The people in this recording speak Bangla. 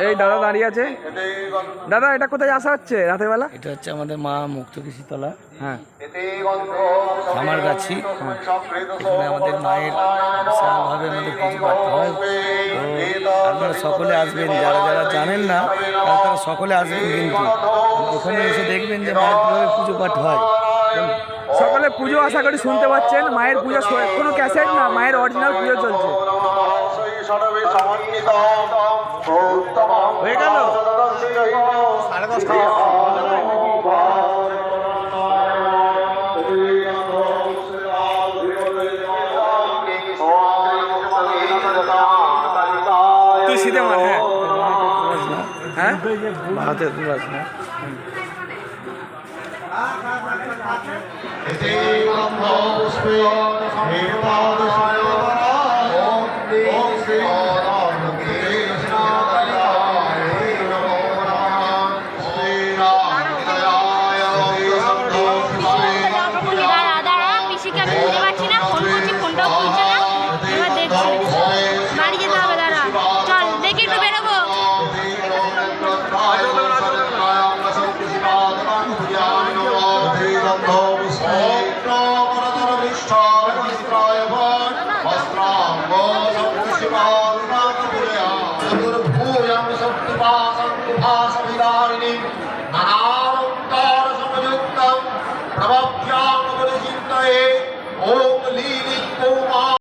এই দাদা দাঁড়িয়ে আছে। দাদা এটা কোথায় আসা হচ্ছে রাতের বেলা? এটা হচ্ছে আমাদের মা মুক্তকি শীতলা, হ্যাঁ, আমার গাছি। এখানে আমাদের মায়ের বিশালভাবে আমাদের পুজো পাঠ হয়। তো আপনারা সকলে আসবেন, যারা যারা জানেন না তারা সকলে আসবেন, কিন্তু ওখানে এসে দেখবেন যে মায়ের কীভাবে পুজো পাঠ হয়। সকলে পুজো আশা করি শুনতে পাচ্ছেন। মায়ের পুজো কোনো ক্যাসেট না, মায়ের অরিজিনাল পুজো চলছে। হয়ে গেল 10:30। তুই শীতে মার। হ্যাঁ হ্যাঁ, হাতে তুলাস না। It's a